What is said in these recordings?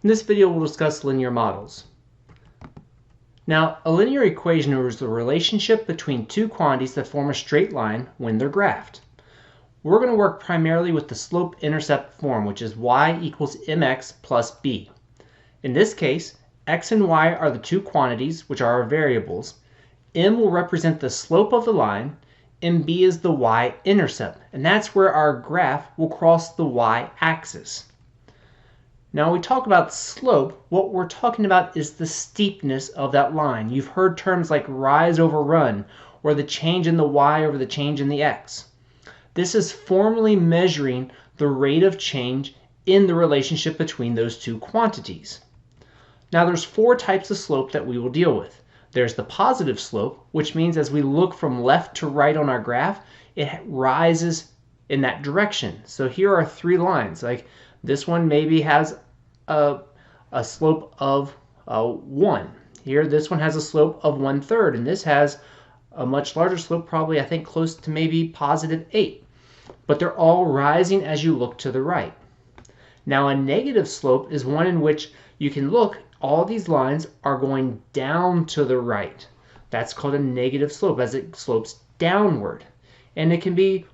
In this video, we'll discuss linear models. Now, a linear equation is the relationship between two quantities that form a straight line when they're graphed. We're going to work primarily with the slope-intercept form, which is y equals mx plus b. In this case, x and y are the two quantities, which are our variables. M will represent the slope of the line, and b is the y-intercept, and that's where our graph will cross the y-axis. Now, when we talk about slope, what we're talking about is the steepness of that line. You've heard terms like rise over run, or the change in the y over the change in the x. This is formally measuring the rate of change in the relationship between those two quantities. Now, there's four types of slope that we will deal with. There's the positive slope, which means as we look from left to right on our graph, it rises in that direction. So here are three lines. Like this one maybe has a slope of 1. Here, this one has a slope of 1/3, and this has a much larger slope, probably I think close to maybe positive 8. But they're all rising as you look to the right. Now, a negative slope is one in which you can look, all these lines are going down to the right. That's called a negative slope, as it slopes downward. And they can be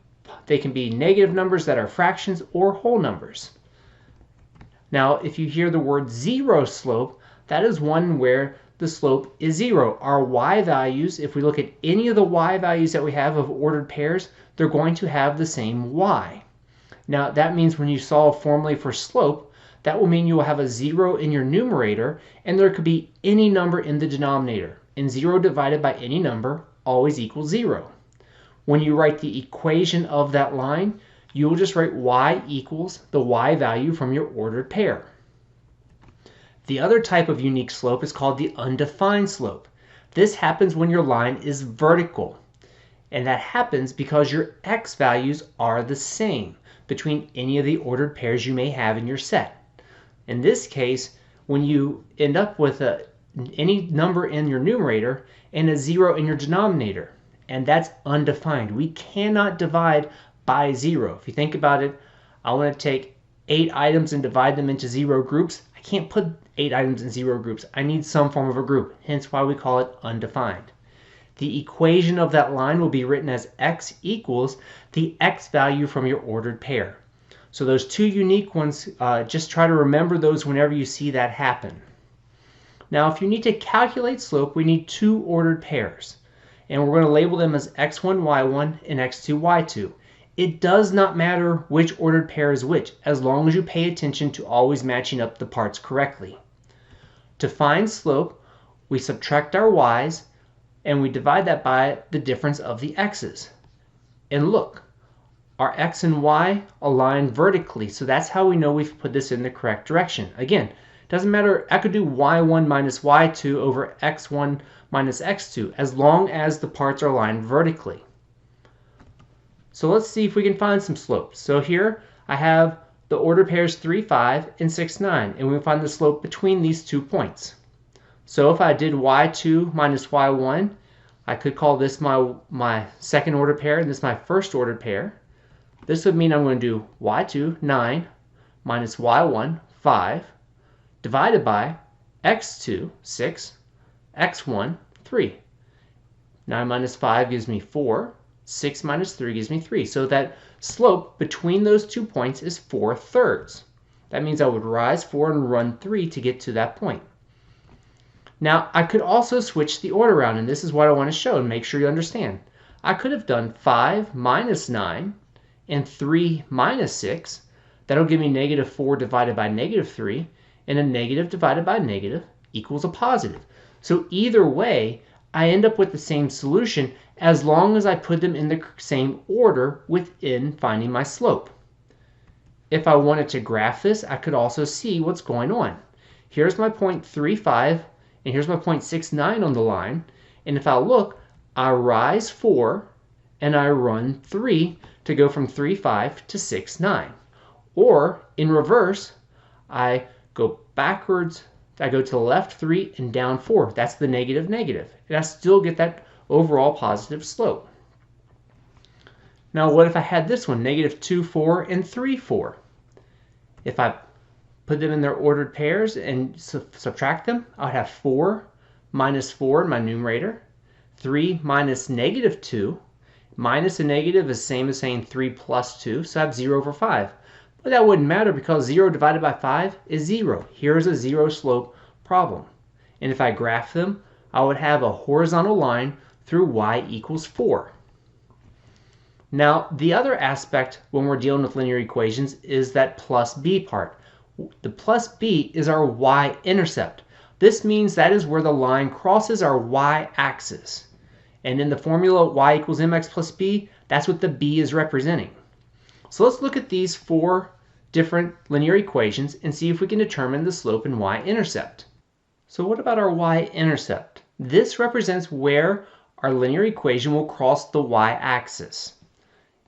negative numbers that are fractions or whole numbers. Now, if you hear the word zero slope, that is one where the slope is 0. Our y values, if we look at any of the y values that we have of ordered pairs, they're going to have the same y. Now, that means when you solve formally for slope, that will mean you will have a 0 in your numerator, and there could be any number in the denominator. And 0 divided by any number always equals 0. When you write the equation of that line, you will just write y equals the y value from your ordered pair. The other type of unique slope is called the undefined slope. This happens when your line is vertical. And that happens because your x values are the same between any of the ordered pairs you may have in your set. In this case, when you end up with any number in your numerator and a 0 in your denominator, and that's undefined. We cannot divide by 0. If you think about it, I want to take 8 items and divide them into 0 groups. I can't put 8 items in 0 groups. I need some form of a group, hence why we call it undefined. The equation of that line will be written as x equals the x value from your ordered pair. So those two unique ones, just try to remember those whenever you see that happen. Now, if you need to calculate slope, we need two ordered pairs. And we're going to label them as x1, y1, and x2, y2. It does not matter which ordered pair is which, as long as you pay attention to always matching up the parts correctly. To find slope, we subtract our y's, and we divide that by the difference of the x's. And look, our x and y align vertically, so that's how we know we've put this in the correct direction. Again, it doesn't matter, I could do y1 minus y2 over x1 minus x2, as long as the parts are aligned vertically. So let's see if we can find some slopes. So here I have the ordered pairs 3, 5, and 6, 9, and we find the slope between these 2 points. So if I did y2 minus y1, I could call this my second ordered pair, and this is my first ordered pair. This would mean I'm going to do y2, 9, minus y1, 5, divided by x2, 6, x1, 3. 9 minus 5 gives me 4. 6 minus 3 gives me 3. So that slope between those 2 points is 4/3. That means I would rise 4 and run 3 to get to that point. Now, I could also switch the order around, and this is what I want to show and make sure you understand. I could have done 5 minus 9 and 3 minus 6. That'll give me negative 4 divided by negative 3, and a negative divided by negative equals a positive. So either way, I end up with the same solution as long as I put them in the same order within finding my slope. If I wanted to graph this, I could also see what's going on. Here's my point 3, 5, and here's my point 6, 9 on the line. And if I look, I rise 4 and I run 3 to go from 3, 5 to 6, 9. Or in reverse, I go backwards, I go to the left 3 and down 4. That's the negative, negative. And I still get that overall positive slope. Now, what if I had this one, negative 2, 4, and 3, 4? If I put them in their ordered pairs and subtract them, I would have 4 minus 4 in my numerator, 3 minus negative 2. Minus a negative is same as saying 3 plus 2, so I have 0 over 5. But that wouldn't matter because 0 divided by 5 is 0. Here's a zero slope problem. And if I graph them, I would have a horizontal line through y equals 4. Now, the other aspect when we're dealing with linear equations is that plus b part. The plus b is our y-intercept. This means that is where the line crosses our y-axis. And in the formula y equals mx plus b, that's what the b is representing. So let's look at these 4 different linear equations and see if we can determine the slope and y-intercept. So what about our y-intercept? This represents where our linear equation will cross the y-axis.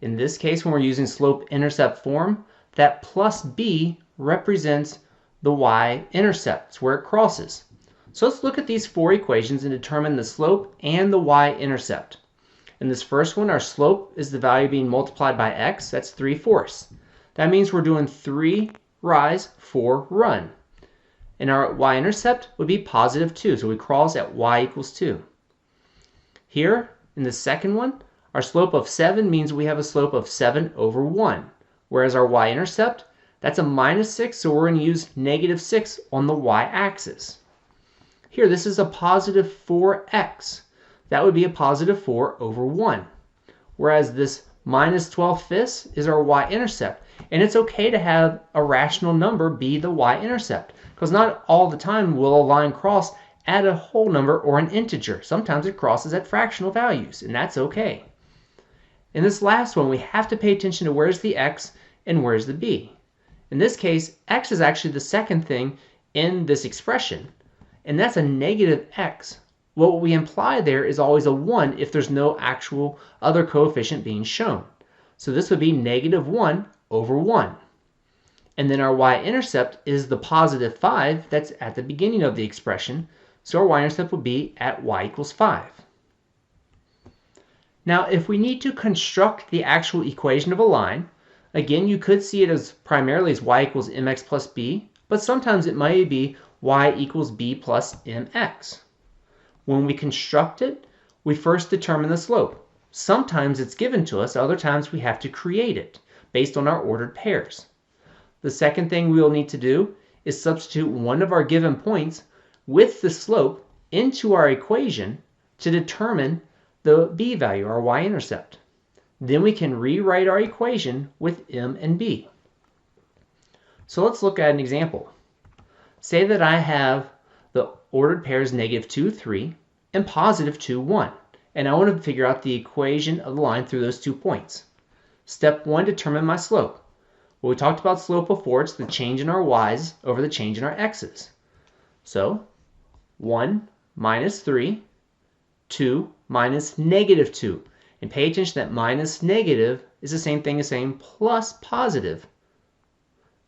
In this case, when we're using slope-intercept form, that plus b represents the y-intercept, where it crosses. So let's look at these 4 equations and determine the slope and the y-intercept. In this first one, our slope is the value being multiplied by x. That's 3/4. That means we're doing 3 rise, 4 run. And our y-intercept would be positive 2. So we cross at y equals 2. Here, in the second one, our slope of 7 means we have a slope of 7 over 1. Whereas our y-intercept, that's a minus 6, so we're going to use negative 6 on the y-axis. Here, this is a positive 4x. That would be a positive 4 over 1. Whereas this minus 12/5 is our y-intercept. And it's okay to have a rational number be the y-intercept, because not all the time will a line cross at a whole number or an integer. Sometimes it crosses at fractional values, and that's okay. In this last one, we have to pay attention to where's the x and where's the b. In this case, x is actually the second thing in this expression, and that's a negative x. What we imply there is always a 1 if there's no actual other coefficient being shown. So this would be negative 1 over 1. And then our y-intercept is the positive 5 that's at the beginning of the expression, so our y-intercept would be at y equals 5. Now, if we need to construct the actual equation of a line, again, you could see it as primarily as y equals mx plus b, but sometimes it might be y equals b plus mx. When we construct it, we first determine the slope. Sometimes it's given to us, other times we have to create it based on our ordered pairs. The second thing we will need to do is substitute one of our given points with the slope into our equation to determine the b value, our y-intercept. Then we can rewrite our equation with m and b. So let's look at an example. Say that I have the ordered pairs negative 2, 3 and positive 2, 1. And I want to figure out the equation of the line through those 2 points. Step 1, determine my slope. Well, we talked about slope before. It's the change in our y's over the change in our x's. So 1 minus 3, 2 minus negative 2. And pay attention that minus negative is the same thing as saying plus positive.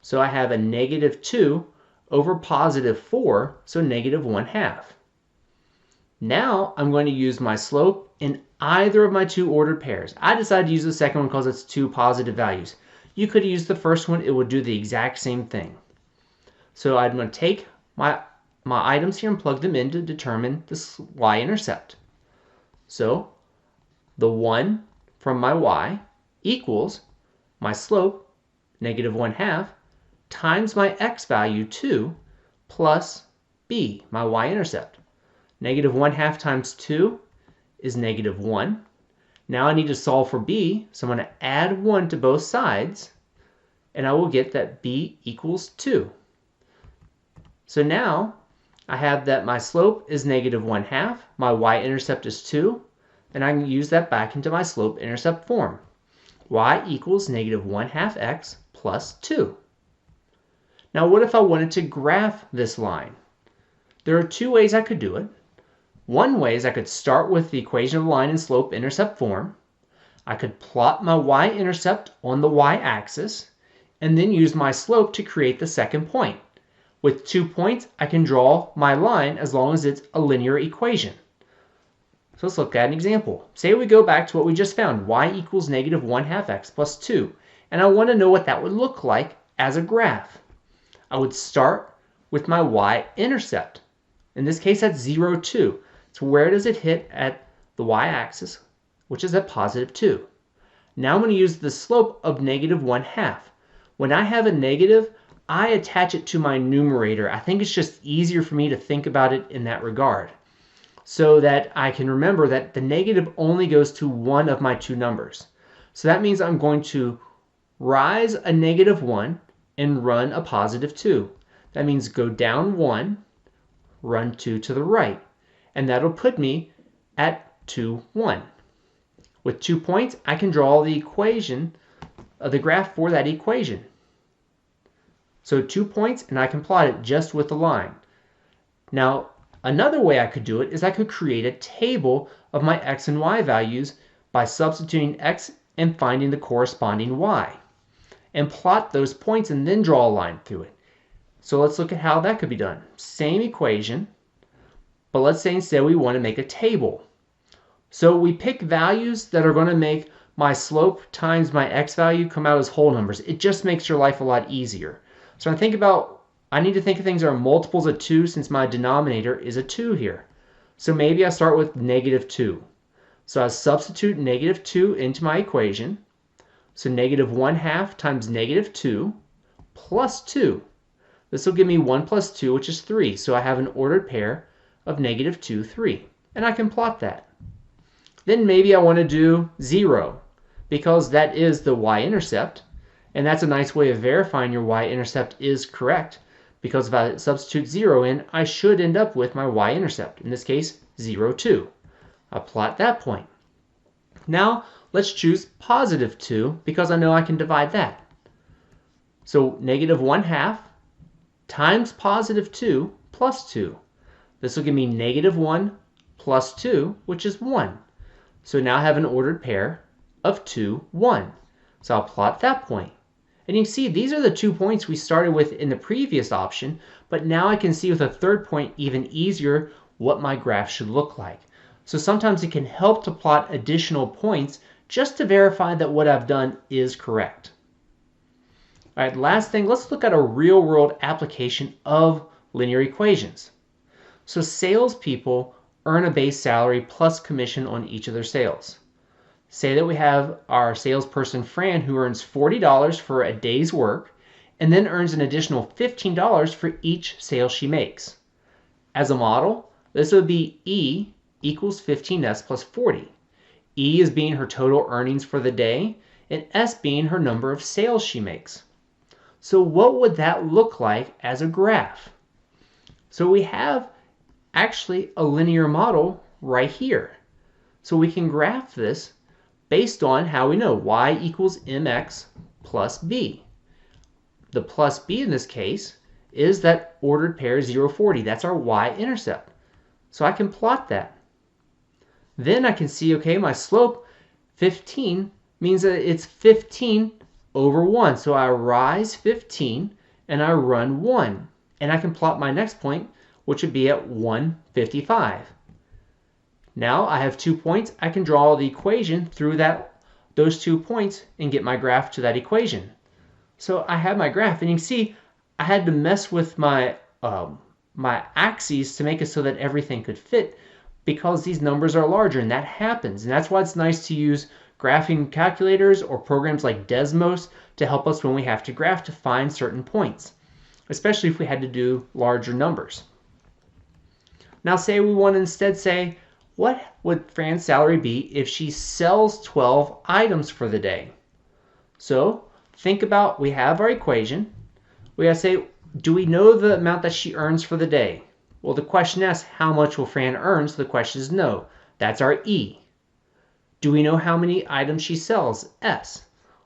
So I have a negative 2 over positive 4, so negative 1/2. Now I'm going to use my slope in either of my 2 ordered pairs. I decided to use the second one because it's 2 positive values. You could have used the first one. It would do the exact same thing. So I'm going to take my items here and plug them in to determine the y-intercept. So the 1 from my y equals my slope, negative 1/2, times my x value, 2, plus b, my y-intercept. Negative 1/2 times 2 is negative 1. Now I need to solve for b, so I'm going to add 1 to both sides, and I will get that b equals 2. So now I have that my slope is negative 1/2, my y-intercept is 2, and I can use that back into my slope-intercept form. Y equals negative 1/2 x plus 2. Now what if I wanted to graph this line? There are 2 ways I could do it. One way is I could start with the equation of the line in slope-intercept form. I could plot my y-intercept on the y-axis, and then use my slope to create the second point. With 2 points, I can draw my line as long as it's a linear equation. So let's look at an example. Say we go back to what we just found, y equals negative 1/2 x plus 2, and I want to know what that would look like as a graph. I would start with my y-intercept. In this case, that's 0, 2. So where does it hit at the y-axis, which is at positive 2. Now I'm going to use the slope of negative 1/2. When I have a negative, I attach it to my numerator. I think it's just easier for me to think about it in that regard, so that I can remember that the negative only goes to one of my two numbers. So that means I'm going to rise a negative 1 and run a positive 2. That means go down 1, run 2 to the right. And that'll put me at 2, 1. With 2 points, I can draw the equation, the graph for that equation. So 2 points, and I can plot it just with a line. Now, another way I could do it is I could create a table of my x and y values by substituting x and finding the corresponding y, and plot those points and then draw a line through it. So let's look at how that could be done. Same equation, but let's say instead we want to make a table. So we pick values that are going to make my slope times my x value come out as whole numbers. It just makes your life a lot easier. So I need to think of things that are multiples of 2 since my denominator is a 2 here. So maybe I start with negative 2. So I substitute negative 2 into my equation. So negative 1/2 times negative 2 plus 2. This will give me 1 plus 2, which is 3. So I have an ordered pair of negative 2, 3. And I can plot that. Then maybe I want to do 0, because that is the y-intercept. And that's a nice way of verifying your y-intercept is correct, because if I substitute 0 in, I should end up with my y-intercept. In this case, 0, 2. I'll plot that point. Now, let's choose positive 2, because I know I can divide that. So negative 1/2 times positive 2 plus 2. This will give me negative 1 plus 2, which is 1. So now I have an ordered pair of 2, 1. So I'll plot that point. And you can see these are the 2 points we started with in the previous option, but now I can see with a third point even easier what my graph should look like. So sometimes it can help to plot additional points just to verify that what I've done is correct. All right, last thing, let's look at a real-world application of linear equations. So salespeople earn a base salary plus commission on each of their sales. Say that we have our salesperson Fran who earns $40 for a day's work and then earns an additional $15 for each sale she makes. As a model, this would be E equals 15S plus 40. E is being her total earnings for the day and S being her number of sales she makes. So what would that look like as a graph? So we have actually a linear model right here. So we can graph this based on how we know y equals mx plus b. The plus b in this case is that ordered pair 0, 40. That's our y-intercept. So I can plot that. Then I can see, okay, my slope 15 means that it's 15 over 1. So I rise 15 and I run 1. And I can plot my next point, which would be at 155. Now I have 2 points. I can draw the equation through those 2 points and get my graph to that equation. So I have my graph, and you can see I had to mess with my axes to make it so that everything could fit, because these numbers are larger, and that happens. And that's why it's nice to use graphing calculators or programs like Desmos to help us when we have to graph to find certain points, especially if we had to do larger numbers. Now say we want to instead say, what would Fran's salary be if she sells 12 items for the day? So think about, we have our equation. We gotta say, do we know the amount that she earns for the day? Well, the question asks, how much will Fran earn? So the question is no. That's our E. Do we know how many items she sells? S.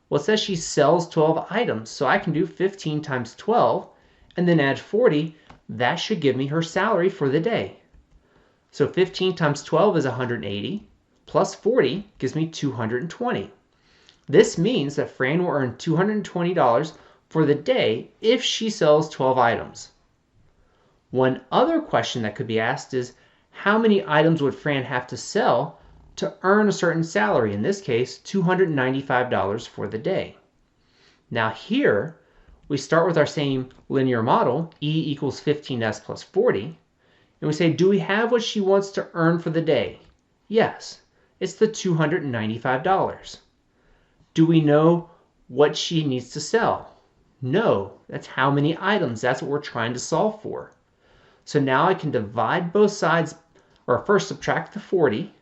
Well, it says she sells 12 items, so I can do 15 times 12 and then add 40. That should give me her salary for the day. So 15 times 12 is 180, plus 40 gives me 220. This means that Fran will earn $220 for the day if she sells 12 items. One other question that could be asked is, how many items would Fran have to sell to earn a certain salary? In this case, $295 for the day. Now here, we start with our same linear model, E equals 15S plus 40, and we say, do we have what she wants to earn for the day? Yes, it's the $295. Do we know what she needs to sell? No, that's how many items. That's what we're trying to solve for. So now I can divide both sides, or first subtract the 40,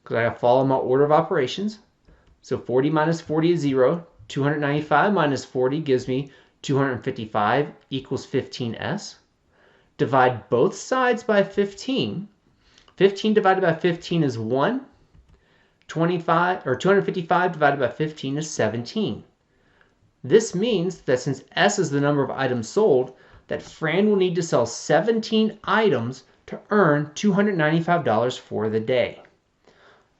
because I have to follow my order of operations. So 40 minus 40 is 0. 295 minus 40 gives me 255 equals 15s. Divide both sides by 15. 15 divided by 15 is 1. 255 divided by 15 is 17. This means that since S is the number of items sold, that Fran will need to sell 17 items to earn $295 for the day.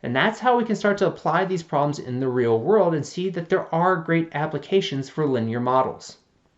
And that's how we can start to apply these problems in the real world and see that there are great applications for linear models.